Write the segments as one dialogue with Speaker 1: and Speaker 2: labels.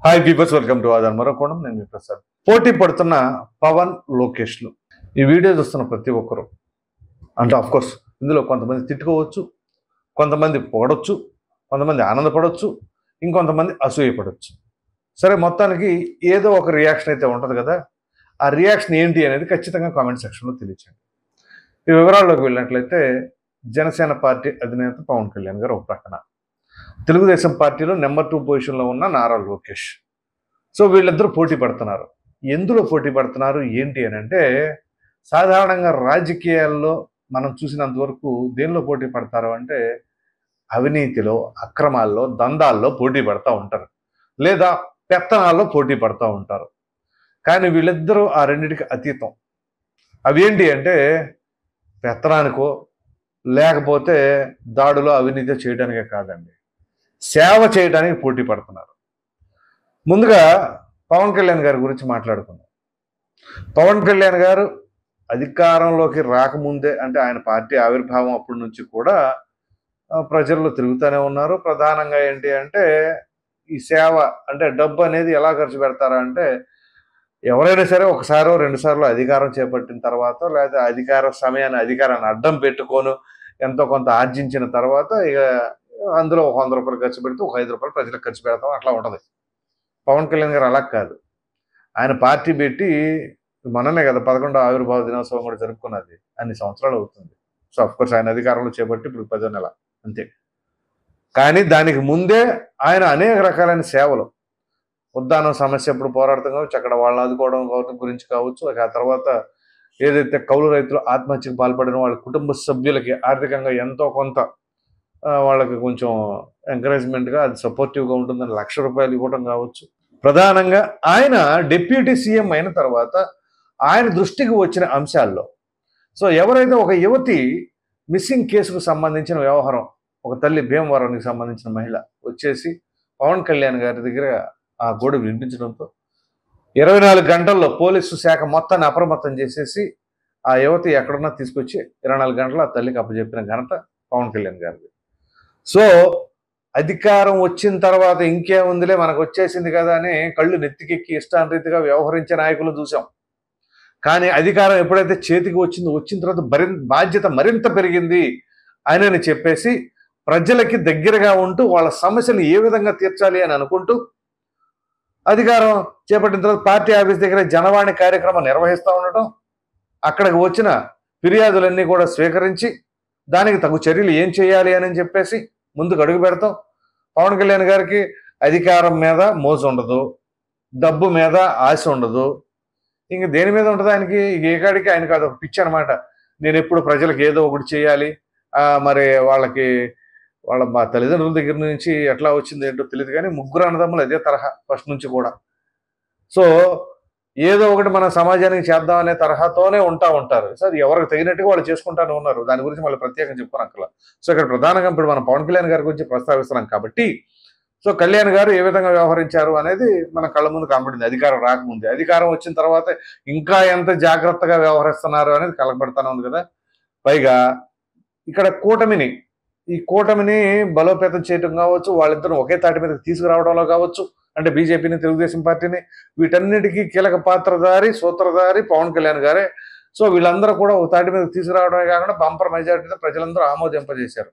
Speaker 1: Hi peepers, welcome to Aadan Marokonam. నేను మీ ప్రసాద్. పోటీ పడుతున్న పవన్ లోకేష్లు ఈ వీడియో చూస్తున్న ప్రతి ఒక్కరు అంటే కోర్స్ ఇందులో కొంతమంది తిట్టుకోవచ్చు, కొంతమంది పొగడొచ్చు, కొంతమంది ఆనందపడవచ్చు, ఇంకొంతమంది అసూయపడవచ్చు. సరే, మొత్తానికి ఏదో ఒక రియాక్షన్ అయితే ఉంటుంది కదా. ఆ రియాక్షన్ ఏంటి అనేది ఖచ్చితంగా కామెంట్ సెక్షన్లో తెలియచేయండి. ఈ వివరాల్లోకి వెళ్ళినట్లయితే జనసేన పార్టీ అధినేత పవన్ కళ్యాణ్ గారు ఒక ప్రక్కన, తెలుగుదేశం పార్టీలో నెంబర్ 2 పొజిషన్లో ఉన్న నారా లోకేష్. సో వీళ్ళిద్దరూ పోటీ పడుతున్నారు. ఎందులో పోటీ పడుతున్నారు ఏంటి అని అంటే, సాధారణంగా రాజకీయాల్లో మనం చూసినంత వరకు దేనిలో పోటీ పడతారు అంటే అవినీతిలో, అక్రమాల్లో, దందాల్లో పోటీ పడతా ఉంటారు, లేదా పెత్తనాల్లో పోటీ పడతా ఉంటారు. కానీ వీళ్ళిద్దరూ ఆ రెండింటికి అతీతం. అవి ఏంటి అంటే పెత్తనానికో లేకపోతే దాడులో అవినీతి చేయడానికే కాదండి, సేవ చేయడానికి పోటీ పడుతున్నారు. ముందుగా పవన్ కళ్యాణ్ గారి గురించి మాట్లాడుకుందాం. పవన్ కళ్యాణ్ గారు అధికారంలోకి రాకముందే అంటే ఆయన పార్టీ ఆవిర్భావం అప్పటి నుంచి కూడా ప్రజల్లో తిరుగుతూనే ఉన్నారు. ప్రధానంగా ఏంటి అంటే ఈ సేవ అంటే డబ్బు అనేది ఎలా ఖర్చు పెడతారా అంటే, ఎవరైనా సరే ఒకసారో రెండుసార్లు అధికారం చేపట్టిన తర్వాత, లేదా అధికారాన్ని అడ్డం పెట్టుకొని ఎంతో కొంత ఆర్జించిన తర్వాత ఇక అందులో ఒక 100 రూపాయలు ఖర్చు పెడితే ఒక 5 రూపాయలు ప్రజలకు ఖర్చు పెడతాం, అట్లా ఉంటుంది. పవన్ కళ్యాణ్ గారు అలా కాదు. ఆయన పార్టీ పెట్టి మననే కదా 11వ ఆవిర్భావ దినోత్సవం కూడా జరుపుకున్నది. అన్ని సంవత్సరాలు అవుతుంది. సో అఫ్కోర్స్ ఆయన అధికారంలో చేపట్టి ఇప్పుడు 10వ నెల అంతే. కానీ దానికి ముందే ఆయన అనేక రకాలైన సేవలు, ఉద్దానం సమస్య ఎప్పుడు పోరాడతాం కావచ్చు, అక్కడ వాళ్ళని ఆదుకోవడం గురించి కావచ్చు, ఆ తర్వాత ఏదైతే కౌలు రైతులు ఆత్మహత్యకు పాల్పడిన వాళ్ళ కుటుంబ సభ్యులకి ఆర్థికంగా ఎంతో కొంత వాళ్ళకి కొంచెం ఎంకరేజ్మెంట్గా అది సపోర్టివ్గా ఉంటుందని ₹1,00,000 ఇవ్వడం కావచ్చు. ప్రధానంగా ఆయన డిప్యూటీ సీఎం అయిన తర్వాత ఆయన దృష్టికి వచ్చిన అంశాల్లో, సో ఎవరైతే ఒక యువతి మిస్సింగ్ కేసుకు సంబంధించిన వ్యవహారం, ఒక తల్లి భీమవరానికి సంబంధించిన మహిళ వచ్చేసి పవన్ కళ్యాణ్ గారి దగ్గర ఆ గోడు వినిపించడంతో 24 గంటల్లో పోలీసు శాఖ మొత్తాన్ని అప్రమత్తం చేసేసి ఆ యువతి ఎక్కడున్నా తీసుకొచ్చి 24 గంటలు ఆ తల్లికి అప్పచెప్పిన ఘనత పవన్ కళ్యాణ్ గారిది. సో అధికారం వచ్చిన తర్వాత ఇంకేముందిలే మనకు వచ్చేసింది కదా అని కళ్ళు నెత్తికెక్కి ఇష్టానురీతిగా వ్యవహరించే నాయకులు చూసాం. కానీ అధికారం ఎప్పుడైతే చేతికి వచ్చిన తర్వాత బాధ్యత మరింత పెరిగింది అని చెప్పేసి ప్రజలకి దగ్గరగా ఉంటూ వాళ్ళ సమస్యలు ఏ విధంగా తీర్చాలి అని అనుకుంటూ అధికారం చేపట్టిన తర్వాత పార్టీ ఆఫీస్ దగ్గర జనవాణి కార్యక్రమం నిర్వహిస్తూ ఉండటం, అక్కడికి వచ్చిన ఫిర్యాదులన్నీ కూడా స్వీకరించి దానికి తగు చర్యలు ఏం చేయాలి అని చెప్పేసి ముందుకు అడుగు పెడతాం. పవన్ కళ్యాణ్ గారికి అధికారం మీద మోజు ఉండదు, డబ్బు మీద ఆశ ఉండదు, ఇంక దేని మీద ఉంటుంది ఆయనకి. ఏకాడికి ఆయనకి అదొక పిచ్చి అనమాట. నేను ఎప్పుడు ప్రజలకు ఏదో ఒకటి చేయాలి, మరి వాళ్ళ మా తల్లిదండ్రుల దగ్గర నుంచి ఎట్లా వచ్చింది ఏంటో తెలియదు, కానీ ముగ్గురు అన్నదమ్ములు అదే తరహా ఫస్ట్ నుంచి కూడా. సో ఏదో ఒకటి మన సమాజానికి చేద్దాం అనే తరహాతోనే ఉంటారు. సో అది ఎవరికి తగినట్టుగా వాళ్ళు చేసుకుంటానే ఉన్నారు. దాని గురించి మళ్ళీ ప్రత్యేకంగా చెప్పుకోనక్కర్లా. సో ఇక్కడ ప్రధానంగా ఇప్పుడు మనం పవన్ కళ్యాణ్ గారి గురించి ప్రస్తావిస్తున్నాం కాబట్టి, సో కళ్యాణ్ గారు ఏ విధంగా వ్యవహరించారు అనేది మన కళ్ళ ముందు కనబడింది. అధికారం రాకముందే, అధికారం వచ్చిన తర్వాత ఇంకా ఎంత జాగ్రత్తగా వ్యవహరిస్తున్నారు అనేది కలగబడతానే ఉంది కదా. పైగా ఇక్కడ ఈ కూటమిని బలోపేతం చేయడం కావచ్చు, వాళ్ళిద్దరూ ఒకే తాటి మీద తీసుకురావడంలో కావచ్చు, అంటే బీజేపీని, తెలుగుదేశం పార్టీని, వీటన్నిటికీ కీలక సూత్రధారి పవన్ కళ్యాణ్ గారే. సో వీళ్ళందరూ కూడా ఒక తాటి మీద తీసుకురావడమే కాకుండా బంపర్ మెజారిటీతో ప్రజలందరూ ఆమోదింపజేశారు.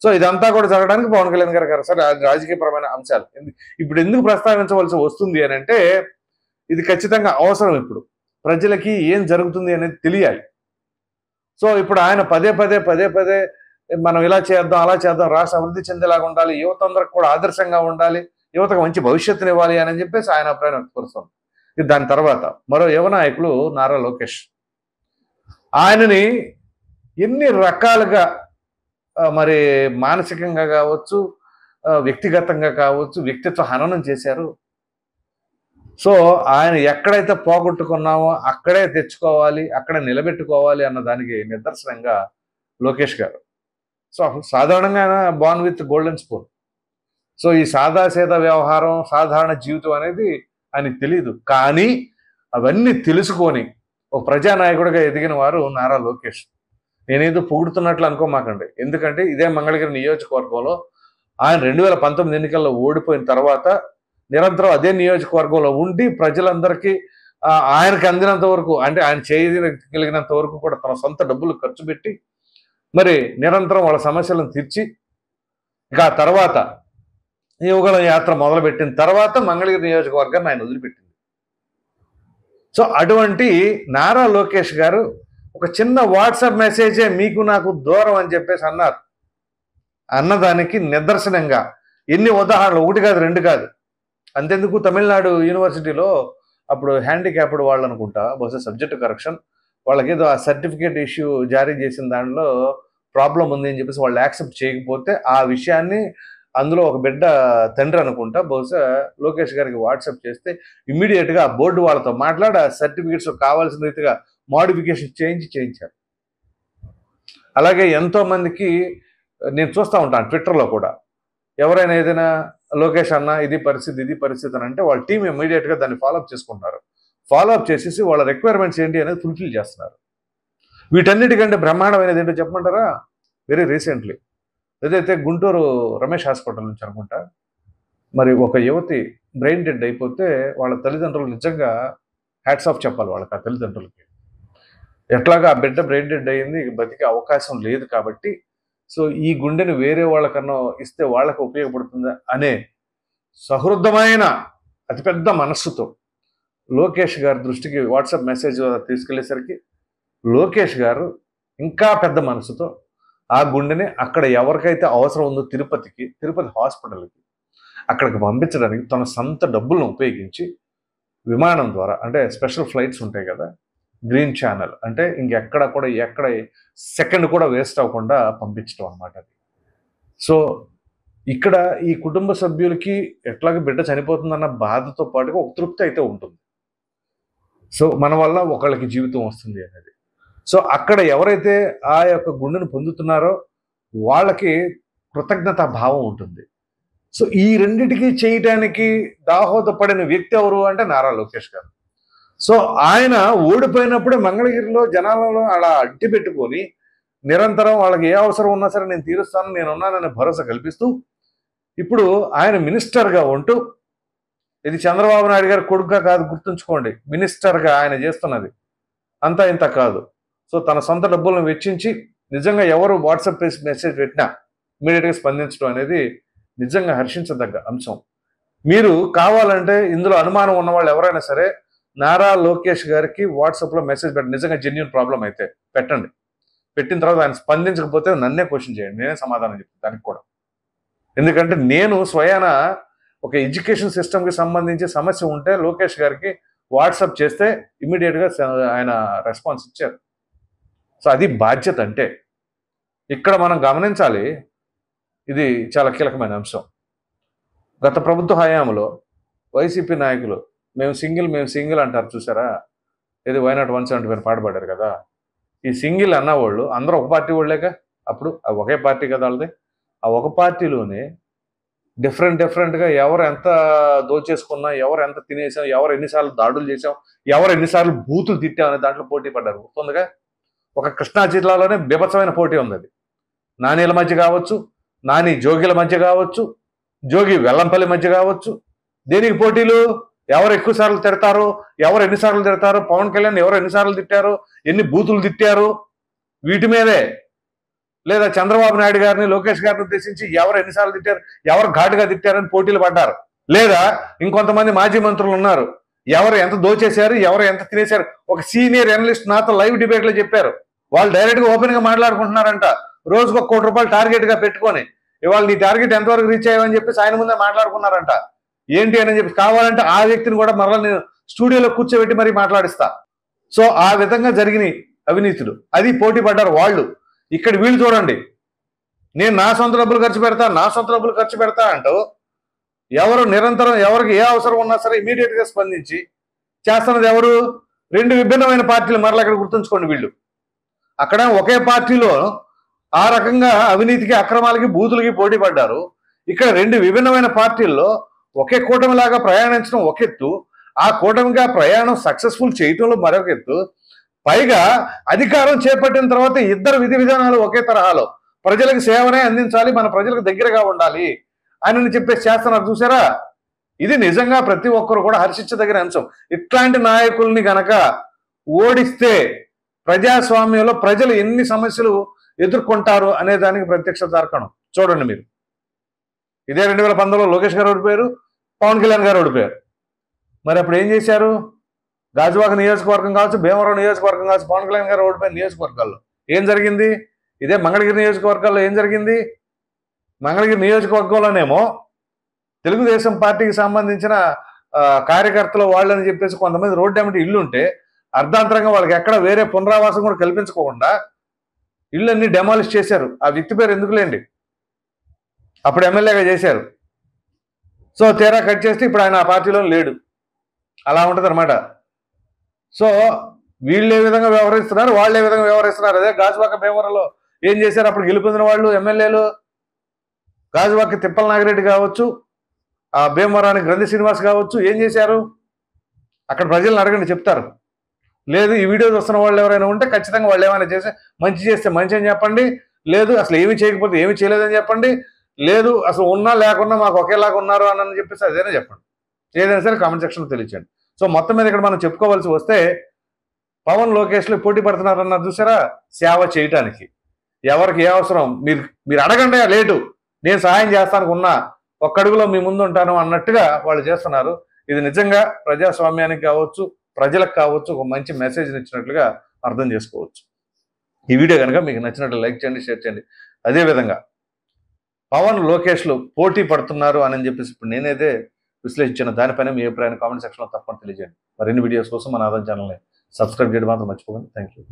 Speaker 1: సో ఇదంతా కూడా జరగడానికి పవన్ కళ్యాణ్ గారు సరే రాజకీయపరమైన అంశాలు ఇప్పుడు ఎందుకు ప్రస్తావించవలసి వస్తుంది అని అంటే, ఇది ఖచ్చితంగా అవసరం. ఇప్పుడు ప్రజలకి ఏం జరుగుతుంది అనేది తెలియాలి. సో ఇప్పుడు ఆయన పదే పదే మనం ఇలా చేద్దాం, అలా చేద్దాం, రాష్ట్ర అభివృద్ధి చెందేలాగా ఉండాలి, యువత అందరికి కూడా ఆదర్శంగా ఉండాలి, యువతకు మంచి భవిష్యత్తుని ఇవ్వాలి అని చెప్పేసి ఆయన అభిప్రాయం వ్యక్తపరుస్తుంది. దాని తర్వాత మరో యువ నాయకులు నారా లోకేష్, ఆయనని ఎన్ని రకాలుగా మరి మానసికంగా కావచ్చు, వ్యక్తిగతంగా కావచ్చు, వ్యక్తిత్వ హననం చేశారు. సో ఆయన ఎక్కడైతే పోగొట్టుకున్నామో అక్కడే తెచ్చుకోవాలి, అక్కడే నిలబెట్టుకోవాలి అన్న దానికి నిదర్శనంగా లోకేష్ గారు. సో సాధారణంగా ఆయన born with golden spoon. So ఈ సాదాసీదా వ్యవహారం, సాధారణ జీవితం అనేది ఆయనకి తెలియదు. కానీ అవన్నీ తెలుసుకొని ఒక ప్రజానాయకుడిగా ఎదిగిన వారు నారా లోకేష్. నేనేదో పొగుడుతున్నట్లు అనుకోమాకండి, ఎందుకంటే ఇదే మంగళగిరి నియోజకవర్గంలో ఆయన 2019 ఎన్నికల్లో ఓడిపోయిన తర్వాత నిరంతరం అదే నియోజకవర్గంలో ఉండి ప్రజలందరికీ ఆయనకు అందినంత వరకు, అంటే ఆయన చేయగలిగినంత వరకు కూడా తన సొంత డబ్బులు ఖర్చు పెట్టి మరి నిరంతరం వాళ్ళ సమస్యలను తీర్చి, ఇక ఆ తర్వాత యువగళం యాత్ర మొదలుపెట్టిన తర్వాత మంగళగిరి నియోజకవర్గాన్ని ఆయన వదిలిపెట్టింది. సో అటువంటి నారా లోకేష్ గారు ఒక చిన్న వాట్సాప్ మెసేజే మీకు నాకు దూరం అని చెప్పేసి అన్నారు. అన్నదానికి నిదర్శనంగా ఎన్ని ఉదాహరణలు, ఒకటి కాదు రెండు కాదు. అంతెందుకు, తమిళనాడు యూనివర్సిటీలో అప్పుడు హ్యాండిక్యాప్డ్ వాళ్ళు అనుకుంటా, బహుశా సబ్జెక్ట్ కరెక్షన్, వాళ్ళకి ఏదో ఆ సర్టిఫికేట్ ఇష్యూ జారీ చేసిన దాంట్లో ప్రాబ్లం ఉంది అని చెప్పేసి వాళ్ళు యాక్సెప్ట్ చేయకపోతే ఆ విషయాన్ని అందులో ఒక బిడ్డ తండ్రి అనుకుంటా బహుశా లోకేష్ గారికి వాట్సాప్ చేస్తే ఇమ్మీడియట్గా ఆ బోర్డు వాళ్ళతో మాట్లాడి ఆ సర్టిఫికేట్స్ కావాల్సిన రీతిగా మోడిఫికేషన్ చేయించారు. అలాగే ఎంతో మందికి నేను చూస్తూ ఉంటాను ట్విట్టర్లో కూడా, ఎవరైనా ఏదైనా లోకేష్ అన్న ఇది పరిస్థితి అని అంటే వాళ్ళ టీం ఇమ్మీడియట్గా దాన్ని ఫాలోఅప్ చేసుకుంటున్నారు. ఫాలోఅప్ చేసేసి వాళ్ళ రిక్వైర్మెంట్స్ ఏంటి అనేది ఫుల్ఫిల్ చేస్తున్నారు. వీటన్నిటికంటే బ్రహ్మాండమైనది ఏంటో చెప్పమంటారా? వెరీ రీసెంట్లీ ఏదైతే గుంటూరు రమేష్ హాస్పిటల్ నుంచి అనుకుంటా, మరి ఒక యువతి బ్రెయిన్ డెడ్ అయిపోతే వాళ్ళ తల్లిదండ్రులు నిజంగా హ్యాట్స్ ఆఫ్ చెప్పాలి వాళ్ళకి, ఆ తల్లిదండ్రులకి. ఎట్లాగా ఆ బిడ్డ బ్రెయిన్ డెడ్ అయ్యింది, బతికే అవకాశం లేదు కాబట్టి సో ఈ గుండెని వేరే వాళ్ళకన్నా ఇస్తే వాళ్ళకి ఉపయోగపడుతుందా అనే సహృదమైన అతిపెద్ద మనస్సుతో లోకేష్ గారి దృష్టికి వాట్సాప్ మెసేజ్ తీసుకెళ్లేసరికి లోకేష్ గారు ఇంకా పెద్ద మనసుతో ఆ గుండెని అక్కడ ఎవరికైతే అవసరం ఉందో తిరుపతి హాస్పిటల్కి అక్కడికి పంపించడానికి తన సొంత డబ్బులను ఉపయోగించి విమానం ద్వారా, అంటే స్పెషల్ ఫ్లైట్స్ ఉంటాయి కదా, గ్రీన్ ఛానల్, అంటే ఇంకెక్కడ కూడా ఎక్కడ సెకండ్ కూడా వేస్ట్ అవ్వకుండా పంపించడం అన్నమాట అది. సో ఇక్కడ ఈ కుటుంబ సభ్యులకి ఎట్లాగ బిడ్డ చనిపోతుందన్న బాధతో పాటుగా ఒక తృప్తి అయితే ఉంటుంది. సో మన వల్ల ఒకళ్ళకి జీవితం వస్తుంది అనేది. సో అక్కడ ఎవరైతే ఆ యొక్క గుండెను పొందుతున్నారో వాళ్ళకి కృతజ్ఞతా భావం ఉంటుంది. సో ఈ రెండిటికి చేయటానికి దాహోదపడిన వ్యక్తి ఎవరు అంటే నారా లోకేష్ గారు. సో ఆయన ఓడిపోయినప్పుడే మంగళగిరిలో జనాలలో అలా అడ్డు పెట్టుకొని నిరంతరం వాళ్ళకి ఏ అవసరం ఉన్నా సరే నేను తీరుస్తాను, నేనున్నాననే భరోసా కల్పిస్తూ ఇప్పుడు ఆయన మినిస్టర్గా ఉంటూ, ఇది చంద్రబాబు నాయుడు గారి కొడుకుగా కాదు గుర్తుంచుకోండి, మినిస్టర్గా ఆయన చేస్తున్నది అంతా ఇంత కాదు. సో తన సొంత డబ్బులను వెచ్చించి నిజంగా ఎవరు వాట్సాప్ మెసేజ్ పెట్టినా ఇమీడియట్గా స్పందించడం అనేది నిజంగా హర్షించదగ్గ అంశం. మీరు కావాలంటే ఇందులో అనుమానం ఉన్న వాళ్ళు ఎవరైనా సరే నారా లోకేష్ గారికి వాట్సాప్లో మెసేజ్ పెట్టండి, నిజంగా జెన్యూన్ ప్రాబ్లం అయితే పెట్టండి. పెట్టిన తర్వాత ఆయన స్పందించకపోతే నన్నే క్వశ్చన్ చేయండి, నేనే సమాధానం చెప్తాను దానికి కూడా. ఎందుకంటే నేను స్వయాన ఒక ఎడ్యుకేషన్ సిస్టమ్కి సంబంధించి సమస్య ఉంటే లోకేష్ గారికి వాట్సాప్ చేస్తే ఇమ్మీడియట్గా ఆయన రెస్పాన్స్ ఇచ్చారు. సో అది బాధ్యత. అంటే ఇక్కడ మనం గమనించాలి, ఇది చాలా కీలకమైన అంశం. గత ప్రభుత్వ హయాంలో వైసీపీ నాయకులు మేము సింగిల్ అంటారు చూసారా, ఇది వైనాట్ 175 పాట పాడారు కదా, ఈ సింగిల్ అన్నవాళ్ళు అందరూ ఒక పార్టీ వాళ్ళేక, అప్పుడు ఒకే పార్టీ కదా వాళ్ళది. ఆ ఒక పార్టీలోనే డిఫరెంట్గా ఎవరు ఎంత దోచేసుకున్నా, ఎవరు ఎంత తినేసాం, ఎవరు ఎన్నిసార్లు దాడులు చేసాం, ఎవరు ఎన్నిసార్లు బూతులు తిట్టాం అనే దాంట్లో పోటీ పడ్డారు. గుర్తుందిగా, ఒక కృష్ణా జిల్లాలోనే బీభత్సమైన పోటీ ఉంది. అది నానీల మధ్య కావచ్చు, నాని జోగిల మధ్య కావచ్చు, జోగి వెల్లంపల్లి మధ్య కావచ్చు. దేనికి పోటీలు? ఎవరు ఎక్కువ సార్లు తిడతారు, ఎవరు ఎన్నిసార్లు తిడతారు, పవన్ కళ్యాణ్ ఎవరు ఎన్నిసార్లు తిట్టారు, ఎన్ని బూతులు తిట్టారు, వీటి మీదే. లేదా చంద్రబాబు నాయుడు గారిని లోకేష్ గారిని ఉద్దేశించి ఎవరు ఎన్నిసార్లు తిట్టారు, ఎవరు ఘాటుగా తిట్టారని పోటీలు పడ్డారు. లేదా ఇంకొంతమంది మాజీ మంత్రులు ఉన్నారు, ఎవరు ఎంత దోచేశారు, ఎవరు ఎంత తినేశారు. ఒక సీనియర్ అనలిస్ట్ నాతో లైవ్ డిబేట్లో చెప్పారు, వాళ్ళు డైరెక్ట్గా ఓపెన్గా మాట్లాడుకుంటున్నారంట, రోజుకు ₹1 కోటి టార్గెట్గా పెట్టుకొని ఇవాళ నీ టార్గెట్ ఎంతవరకు రీచ్ అయ్యావని చెప్పేసి ఆయన ముందే మాట్లాడుకున్నారంట. ఏంటి అని చెప్పి కావాలంటే ఆ వ్యక్తిని కూడా మరలా నేను స్టూడియోలో కూర్చోబెట్టి మరీ మాట్లాడిస్తా. సో ఆ విధంగా జరిగినాయి అవినీతులు, అది పోటీ పడ్డారు వాళ్ళు. ఇక్కడ వీళ్ళు చూడండి, నేను నా సొంత డబ్బులు ఖర్చు పెడతా అంటూ ఎవరు నిరంతరం ఎవరికి ఏ అవసరం ఉన్నా సరే ఇమీడియట్గా స్పందించి చేస్తున్నది ఎవరు? 2 విభిన్నమైన పార్టీలు. మరలా ఇక్కడ గుర్తుంచుకోండి, వీళ్ళు అక్కడ ఒకే పార్టీలో ఆ రకంగా అవినీతికి, అక్రమాలకి, బూతులకి పోటీ పడ్డారు. ఇక్కడ 2 విభిన్నమైన పార్టీల్లో ఒకే కూటమిలాగా ప్రయాణించడం ఒక ఎత్తు, ఆ కూటమిగా ప్రయాణం సక్సెస్ఫుల్ చేయటంలో మరొక ఎత్తు. పైగా అధికారం చేపట్టిన తర్వాత ఇద్దరు విధి విధానాలు ఒకే తరహాలో, ప్రజలకు సేవనే అందించాలి, మన ప్రజలకు దగ్గరగా ఉండాలి అని చెప్పేసి చేస్తున్నారు చూసారా. ఇది నిజంగా ప్రతి ఒక్కరు కూడా హర్షించదగిన అంశం. ఇట్లాంటి నాయకుల్ని గనక ఓడిస్తే ప్రజాస్వామ్యంలో ప్రజలు ఎన్ని సమస్యలు ఎదుర్కొంటారు అనే దానికి ప్రత్యక్ష తార్కాణం. చూడండి మీరు, ఇదే 2019లో లోకేష్ గారు ఓడిపోయారు, పవన్ కళ్యాణ్ గారు ఓడిపోయారు. మరి అప్పుడు ఏం చేశారు? గాజువాక నియోజకవర్గం కావచ్చు, భీమవరం నియోజకవర్గం కావచ్చు, పవన్ కళ్యాణ్ గారు ఓడిపోయిన నియోజకవర్గాల్లో ఏం జరిగింది? ఇదే మంగళగిరి నియోజకవర్గాల్లో ఏం జరిగింది? మంగళగిరి నియోజకవర్గంలోనేమో తెలుగుదేశం పార్టీకి సంబంధించిన కార్యకర్తలు వాళ్ళని చెప్పేసి కొంతమంది రోడ్డు ఎమ్మటి ఇల్లు ఉంటే అర్ధాంతరంగా వాళ్ళకి ఎక్కడ వేరే పునరావాసం కూడా కల్పించుకోకుండా ఇళ్ళన్నీ డెమాలిష్ చేశారు. ఆ వ్యక్తి పేరు ఎందుకులేండి, అప్పుడు ఎమ్మెల్యేగా చేశారు. సో తీరా కట్ చేస్తే ఇప్పుడు ఆయన ఆ పార్టీలో లేడు. అలా ఉంటుంది అనమాట. సో వీళ్ళు ఏ విధంగా వ్యవహరిస్తున్నారు, వాళ్ళు ఏ విధంగా వ్యవహరిస్తున్నారు. అదే గాజువాక భీమవరంలో ఏం చేశారు? అప్పుడు గెలుపొందిన వాళ్ళు ఎమ్మెల్యేలు గాజువాక తిప్పల నాగిరెడ్డి కావచ్చు, ఆ భీమవరానికి గ్రంథి శ్రీనివాస్ కావచ్చు, ఏం చేశారు? అక్కడ ప్రజలను అడగండి, చెప్తారు. లేదు ఈ వీడియో చూస్తున్న వాళ్ళు ఎవరైనా ఉంటే ఖచ్చితంగా వాళ్ళు ఏమైనా చేసి మంచి చేస్తే మంచి అని చెప్పండి, లేదు అసలు ఏమి చేయకపోతే ఏమి చేయలేదని చెప్పండి, లేదు అసలు ఉన్నా లేకున్నా మాకు ఒకేలాగా ఉన్నారు అని చెప్పేసి అదేనా చెప్పండి. ఏదైనా సరే కామెంట్ సెక్షన్లో తెలియచండి. సో మొత్తం మీద ఇక్కడ మనం చెప్పుకోవాల్సి వస్తే పవన్ లోకేష్లు పోటీ పడుతున్నారన్నారు చూసారా, సేవ చేయటానికి. ఎవరికి ఏ అవసరం మీరు అడగండి, లేటు నేను సహాయం చేస్తానికి ఉన్నా, ఒక్క అడుగులో మీ ముందు ఉంటాను అన్నట్టుగా వాళ్ళు చేస్తున్నారు. ఇది నిజంగా ప్రజాస్వామ్యానికి కావచ్చు, ప్రజలకు కావచ్చు ఒక మంచి మెసేజ్ ఇచ్చినట్లుగా అర్థం చేసుకోవచ్చు. ఈ వీడియో కనుక మీకు నచ్చినట్లు లైక్ చేయండి, షేర్ చేయండి. అదేవిధంగా పవన్ లోకేష్లు పోటీ పడుతున్నారు అని చెప్పేసి ఇప్పుడు నేనైతే విశ్లేషించిన దానిపైన మీ అభిప్రాయాన్ని కామెంట్ సెక్షన్లో తప్పకుండా తెలియజేయండి. మరిన్ని వీడియోస్ కోసం మన ఆదాయం ఛానల్ని సబ్స్క్రైబ్ చేయడం మాత్రం మర్చిపోకండి. Thank you.